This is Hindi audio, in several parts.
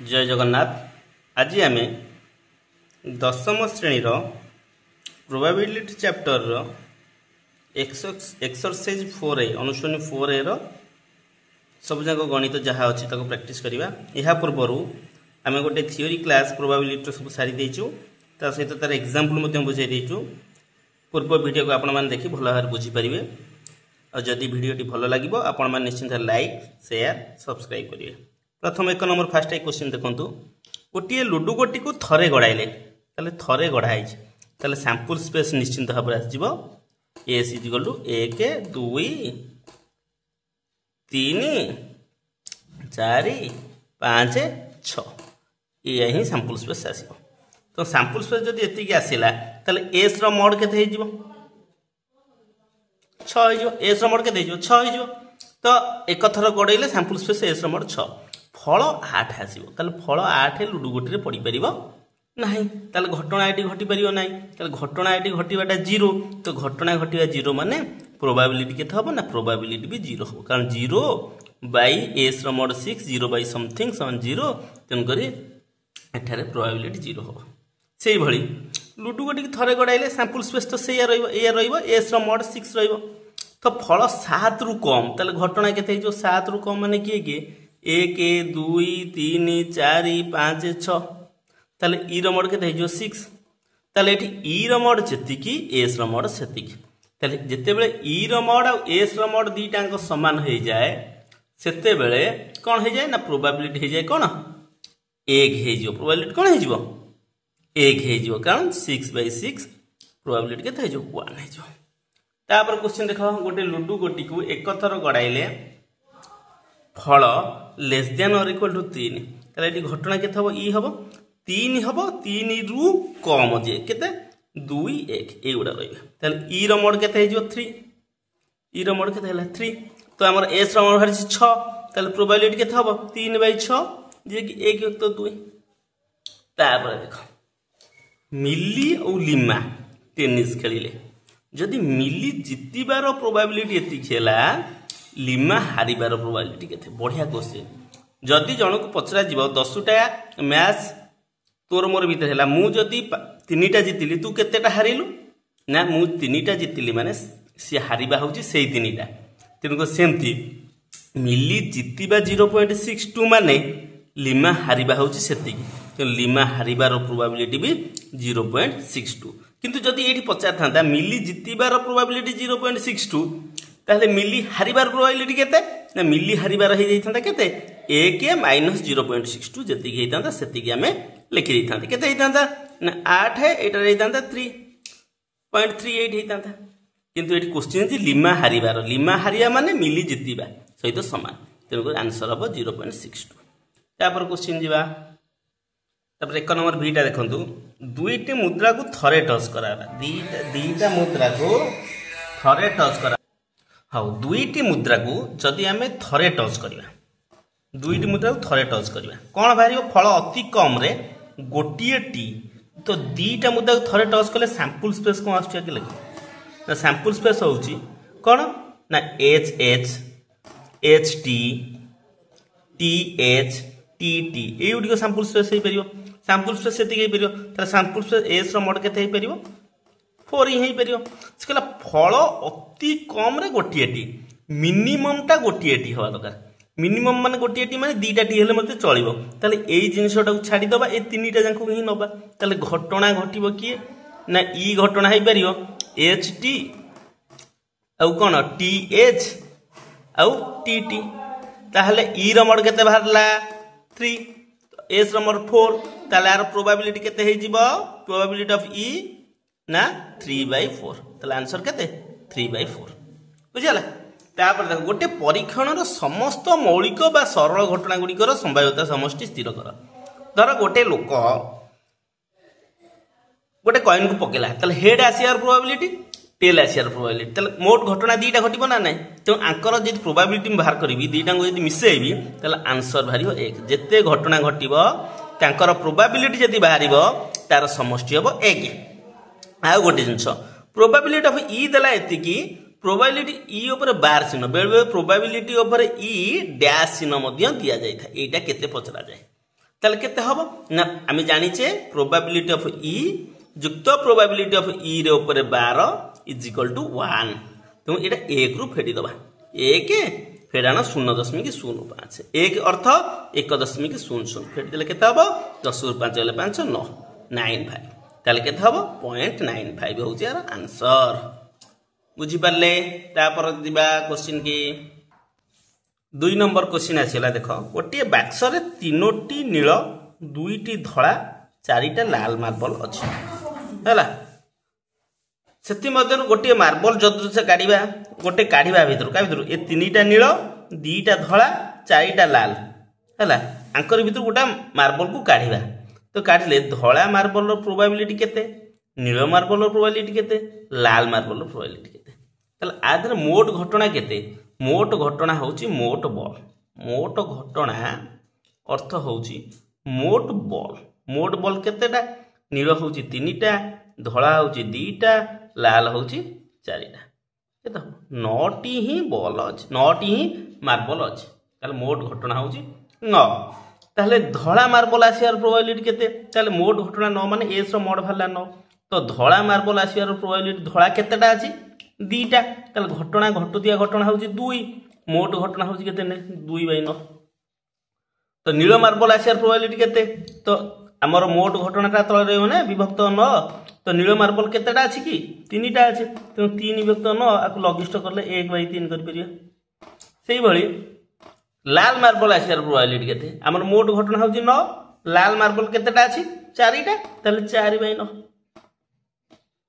जय जगन्नाथ। आज आम दशम श्रेणी probability chapter exercise 4A अनुशून्य 4A सब जाक गणित जहाँ अच्छी प्रैक्टिस करवा। यह पूर्वर आम गोटे थियोरी क्लास प्रोबेबिलिटी सब सारी देचु, ता सहित तार एग्जांपल बुझाई देचु। पूर्व वीडियो को आपण मैंने देखि भल भाव बुझीपारे। और जदि वीडियोटी भल लगे आपण मैंने निश्चिंत लाइक शेयर सब्सक्राइब करेंगे। प्रथम 1 नंबर फास्ट क्वेश्चन देखूँ। गोटे लुडु गोटी को थरे गड़ाइले थरे गढ़ाई सैंपल स्पेस निश्चिंत भाव आसो एस इक्वल टू 1 2 3 4 5 6 ये ही सैंपल स्पेस आसो। तो सैंपल स्पेस जब ये आसला एस रोड के 6 एस रोड के 6 हो। तो एक थर गड़े सैंपल स्पेस एस रोड 6 फल 8 आसो। फल 8 लुडु गोटी पड़ पार ना, घटना ये घटी पार ना। घटना ये घटवाटा 0। तो घटना घटवा 0 माने प्रोबेबिलिटी के हम ना प्रोबेबिलिटी भी 0 हम, कारण 0 बाई एस रोड 6 0 बाई समथिंग 0। तेणुक एठारे प्रोबेबिलिटी 0 हम। से भली लुडु गोटी थरे गड़ाइले सैंपल स्पेस तो से एस रोड 6 रो। तो फल 7 रु कम घटना के 7 रु कम माने किए 1 2 3 4 5 6 ई रमोड के 6। ये ई रमोड जी एस रमोड से जिते बड़े ई रमोड और एस रमोड दीटा सामान हो जाए से कौन हो जाए ना प्रोबेबिलिटी हो जाए कौन 1 हो। प्रोबेबिलिटी कौन हो 1 हो, कारण 6/6 प्रोबेबिलिटी के 1 हो। तापर क्वेश्चन देख, गोटे लुडु गोटी को एक थर गड़ाइले फल लेस देन और इक्वल टू 3। ये घटना के ई हम 3 हम, 3 रु कम जे के 2 1 युवा रही। ई रमोड के 3 ई रमोड के 3। तो आम एस रमोड बाहर 6। प्रोबेबिलिटी के हम 3/6 जे कि 1 युक्त 2। तापर देख मिली और लिमा टेनिस खेलिले जदि मिली जितबार प्रोबेबिलिटी एति लिमा हारिबार प्रोबेबिलिटी केते। बढ़िया क्वेश्चन। जदि जन को पचरा जीव 10टा मैच तोर मोर भीतर है, मु जदि 3टा जितिली तू केतेटा हारिलु ना मु 3टा जितिली माने सी हारिबा होची सेई 3टा। तेनुको सेमती मिली जितिबा 0.62 माने लिमा हारिबा होची सेतिकी। तो लिमा हारिबार प्रोबेबिलिटी भी 0.62। किंतु जदि एठी पचार थांता मिली जितिबार प्रोबेबिलिटी 0.62 ताहले मिली हारिबार प्रोबेबिलिटी केते ना मिली हारिबार हो जाइथांता केते 1 - 0.62 जति हेइथांता सेतिकी हमें लिखि देइथांते। केते हेइथांता ना 8 है एटा हेइथांता 3.38 हेइथांता। किंतु एठी क्वेश्चन जे लिमा हारिया माने मिली जितिबा सहित समान। तेनु आंसर हम 0.62। तापर क्वेश्चन जीवा। तापर 1 नंबर बीटा देखंतु। दुईटी मुद्रा को थरे टच कराबा। दीटा मुद्रा को थरे टच करा। हाँ, दुईटी मुद्रा को जदि आम थरे टच करवा, दुईटी मुद्रा को थरे टच करवा कौन बाहर फल अति कम रे गोटे टी। तो दीटा मुद्रा को थरे टच कले सैंपल स्पेस कौन आस ना सैंपल स्पेस हूँ कौन ना H H H T T H T T युग सैंपल स्पेस हो पार। सैंपल स्पेस से सैंपल स्पेस एस रोड के 4 ही हो पार। से फल अति कम रे गोटे टी, मिनिमम टा गोटे टी हवा दरकार। मिनिमम माने गोटे टी माने 2टा टी हेले मते चलिबो। ताले एई जिनिसटा को छाडी दबा, ए 3टा जांको ही नबा। ताले घटना घटिबो किए ना ई घटना हे परियो एच टी औ कोन टी एच औ टी टी। ताहले ई रमड केते बाहरला 3, एस रमड 4। ताले आर प्रोबेबिलिटी केते हे जिवो प्रोबेबिलिटी ऑफ ई ना 3/4। ताले आंसर केते 3/4 बुझिला। तापर देखो गोटे परीक्षण समस्त मौलिक बा सरल घटना गुड़िकर संभाव्यता समष्टि स्थिर कर। धर गोटे लोक गोटे कॉइन को पकेला हेड आसियार प्रोबेबिलिटी टेल आसियार प्रोबेबिलिटी मोट घटना 2टा घटब ना ना। तो आंकर जब प्रोबेबिलिटी बाहर करी 2टा को यदि मिसेबी आंसर बाहर 1। जिते घटना घटब तांकर प्रोबेबिलिटी जदि बाहर तार समष्टि हम 1। आउ गोटे जिनस प्रोबेबिलिटी ऑफ ई देला एतिकी प्रोबेबिलिटी ई ऊपर बार चिन्ह बेले बेले प्रोबेबिलिटी ऊपर ई डैश चिन्ह मध्य दिया जाय था। एटा केते पचरा जाय ताले केते हबो ना आमी जानिचे प्रोबेबिलिटी ऑफ ई युक्त प्रोबेबिलिटी ऑफ ई रे ऊपर 12 इज इक्वल टू 1 तो एटा 1 रु फेडी दबा 1 फेडाना 0.05 1 अर्थ 1.00 फेडी देले केते हबो 10 रु 5 गले 5 9 95 ताले केते हबो 0.95 होउची यार आंसर बुझी पारले तापर दिबा क्वेश्चन की 2 नंबर क्वेश्चन आसीला देखो गोटे बाक्स रे 3टी नील 2टी धला 4टा लाल मार्बल अछि हैला सेति मध्यरु गोटे मार्बल जदु से काढिबा गोटे काढिबा भितर का भितर ए 3टा नील 2टा धला 4टा लाल हैला आंकर भितर गोटा मार्बल को काढिबा तो काढले धला मार्बल रो प्रोबेबिलिटी केते नील मार्बल रो प्रोबेबिलिटी केते लाल मार्बल रो प्रोबेबिलिटी केते तले आदर मोट घटना केते मोट घटना होची मोट घटना अर्थ होची मोट बॉल केतेटा नील होची 3टा धला होची 2टा लाल होची 4टा केते 9टी ही बॉल अछि 9टी ही मार्बल अछि ताले मोट घटना होची 9 ताले धला मार्बल आसियार प्रोबेबिलिटी केते ताले मोट घटना 9 माने एस रो मोड भाला 9 तो धला मार्बल आसियार प्रोबेबिलिटी धला केतेटा अछि 2टा ताले घटना घटुतिया घटना होची 2 मोट घटना होची केते 2/9 तो नील मार्बल आसियार प्रोबेबिलिटी केते तो हमर मोट घटनाटा तळ रहयो ना विभक्त 9 तो नील मार्बल केतेटा अछि की 3टा अछि तो 3 विभक्त 9 आकु लॉगिस्ट करले 1/3 कर परिया सेही भली लाल मार्बल आसियार प्रोबेबिलिटी केते हमर मोट घटना होची 9 लाल मार्बल केतेटा अछि 4टा ताले 4/9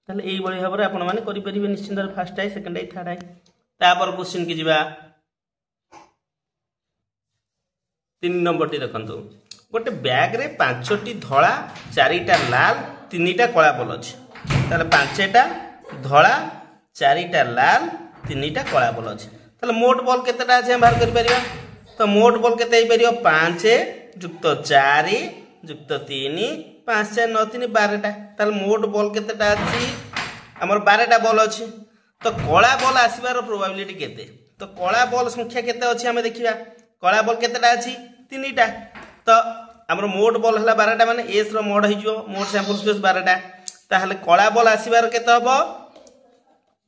ताले एई बळी भाबरे आपण माने करि परिबे निश्चित फर्स्ट आई सेकंड आई थर्ड आई तापर क्वेश्चन की जिबा 3 नंबर टी देखंतु गोटे बैग रे 5टी धळा 4टा लाल 3टा कळा बॉल अछि ताले 5टा धळा 4टा लाल 3टा कळा बॉल अछि ताले मोट बॉल केतेटा अछि हम बाहर करि परिबा तो मोट बॉल केते हे परियो 5 युक्त 4 युक्त 3 5 4 9 3 12टा ताले मोट बॉल केतेटा अछि हमर 12टा बॉल अछि तो कळा बॉल आसीबार प्रोबेबिलिटी केते तो कळा बॉल संख्या केते अछि हमें देखिबा कळा बॉल केतेटा अछि 3टा तो हमर मोट बॉल हला 12टा माने एस रो मोड हिजो मोट सैंपल स्पेस 12टा ताहले कळा बॉल आसीबार केते हबो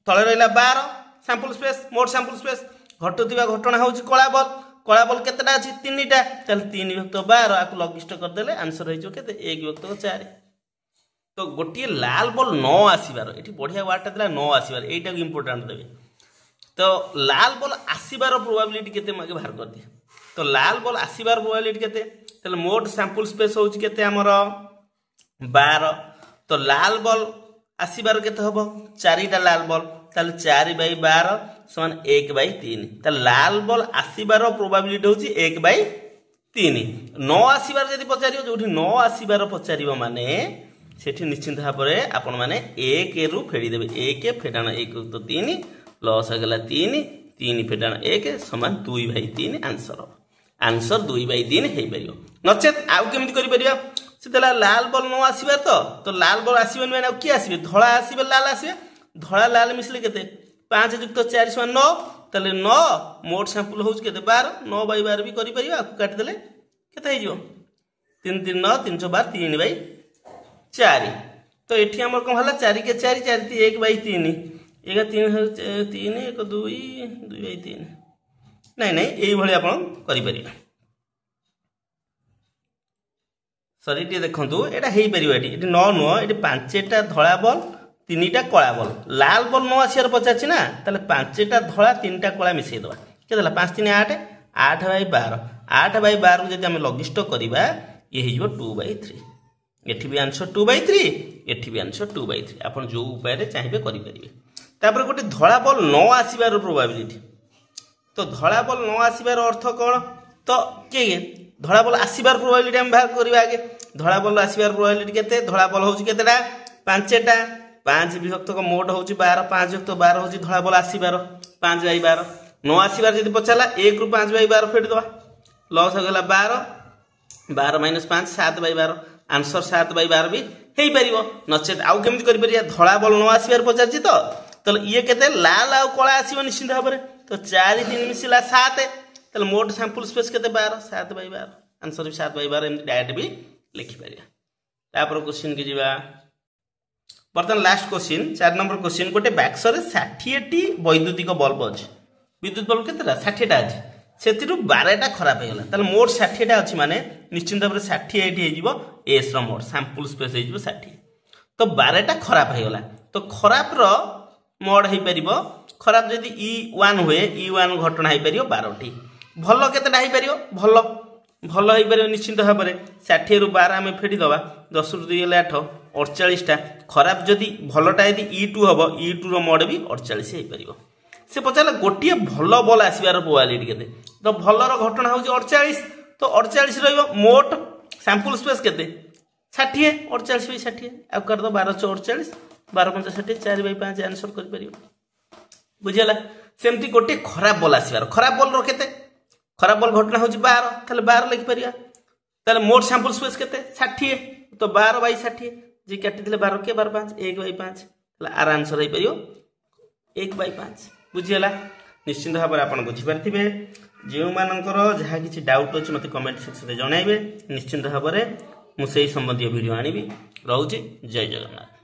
तळे रहला 12 सैंपल स्पेस मोट सैंपल स्पेस घटुतिबा घटना होउची कळा बॉल केतेटा अछि 3टा ताले 3 विभक्त 12 आकु लॉगिस्ट कर देले आंसर हिजो केते 1 विभक्त 4 तो गोटे लाल बॉल 9 आसीबार एठी बढ़िया वार्डटा देला 9 आसीबार एटा इंपोर्टेंट देबे तो लाल बॉल आसीबार प्रोबेबिलिटी केते मागे बाहर कर दिया तो लाल बॉल आसीबार प्रोबेबिलिटी केते तले मोट सैंपल स्पेस होउची केते हमर 12 तो लाल बॉल आसीबार केते हबो 4टा लाल बॉल ताले 4/12 समान 1/3 त लाल बॉल आसीबार प्रोबेबिलिटी होउची 1/3 9 आसीबार जदी पचारियो जोठी 9 आसीबार पचारियो माने सेठी निश्चित भाबरे आपण माने 1 रु फेडी देबे 1 फेडाना 1 तो 3 लॉस हो 3 फेडाना 1 समान 2/3 आंसर 2/3 हे परियो नचेत आउ केमिति करि परिया सेतला लाल बॉल न आसीबे तो लाल बॉल आसीबे माने की आसीबे धळा आसीबे लाल आसीबे धळा लाल मिसले केते 5 + 4 = 9 तले 9 मोट सैंपल होउछ केते 12 9/12 भी करि परिया काटि देले केते हे जिवो 3 3 9 312 3/4 तो एठी हमर कोन हला 4 के 4 4 1/3 1 3 3 1 2 2/3 नहीं एई भली आपण करि परिया सरी टी देखंतु एटा हेई परियो एटी 9 नो एटी 5टा धळा बॉल 3टा कळा बॉल लाल बॉल नो आसियार पचाछि ना तले 5टा धळा 3टा कळा मिसै दवा के देला 5 3 8 8/12 8/12 जदि हम लॉगिस्ट करिबा ये हिजो 2/3 एठी भी आंसर 2/3 एठी भी आंसर 2/3 आपण जो उपाय रे चाहिबे करि परिबे तापर गोटे धळा बॉल नो आसीबार प्रोबेबिलिटी तो धळा बॉल नो आसीबार अर्थ कोन तो के धळा बॉल आसीबार प्रोबेबिलिटी हम बाहर करिबा आगे धळा बॉल आसीबार प्रोबेबिलिटी केते धळा बॉल होउची केतेटा 5टा 5 विभक्त को मोट होउची 12 5 + 12 होउची धळा बॉल आसीबार 5/12 नो आसीबार जदी पचाला 1 रु 5/12 फेड दवा लॉस हो गला 12 12 - 5 7/12 आंसर 7/12 भी हेई परिबो नचेत आउ केमिति करि परिया धळा बॉल नो आसीबार पचाची तो ये केते लाल आउ कळा आसीबो निश्चित भाबरे तो 4 3 मिसिला 7 तले मोट सैंपल स्पेस केते 12 7/12 आंसर भी 7/12 एमती डायरेक्ट भी लिखिपर। तापर क्वेश्चन की जीवा बर्तमान लास्ट क्वेश्चन 4 नंबर क्वेश्चन गोटे बाक्स रे 60टी वैद्युतिक बल्ब अच्छे विद्युत बल्ब केतेटा 60टा अच्छे से 12टा खराब हो गला ताले मोट 60टा अच्छी माने निश्चित भाव 60 एठी हो एस रो मोट सैंपल स्पेस हो 60 तो 12टा खराब हो गला तो खराब रो मोड हो परिबो खराब जदि E1 हुए E1 घटना हो परिबो 12टी भल केतेटा हो परिबो भल भल हो परिबो निश्चित भाव 60 रु 12 आमे फेडी दबा 10 रु 2 गेले 8 48टा खराब जदि भलटा यदि E2 हबो E2 रो मोड भी 48 हो परिबो से पचाला गोटे भल बल आसबार प्रोबेबिलिटी केते तो भलर घटना होउची 48 तो 48 रहइबो मोट सैंपल स्पेस केते 60 48/60 आ कर दो 12 48 12 5 60 4/5 आंसर कर परिबो बुझियला सेमती गोटे खराब बल आसबार खराब बल रो केते खराब बल घटना होउची 12 ताले 12 लिखि परिया ताले मोट सैंपल स्पेस केते 60 तो 12/60 जे काटि दिले 12 के 12/5 1/5 ताले आर आंसर हो परियो 1/5 बुझियला निश्चित भाव आपन बुझि परथिबे जे मानकर जहा किछि डाउट अछि मते कमेंट सेक्शन रे जणाइबे निश्चित भाव मु सेही संबंधी वीडियो आनिबी रहउची जय जगन्नाथ।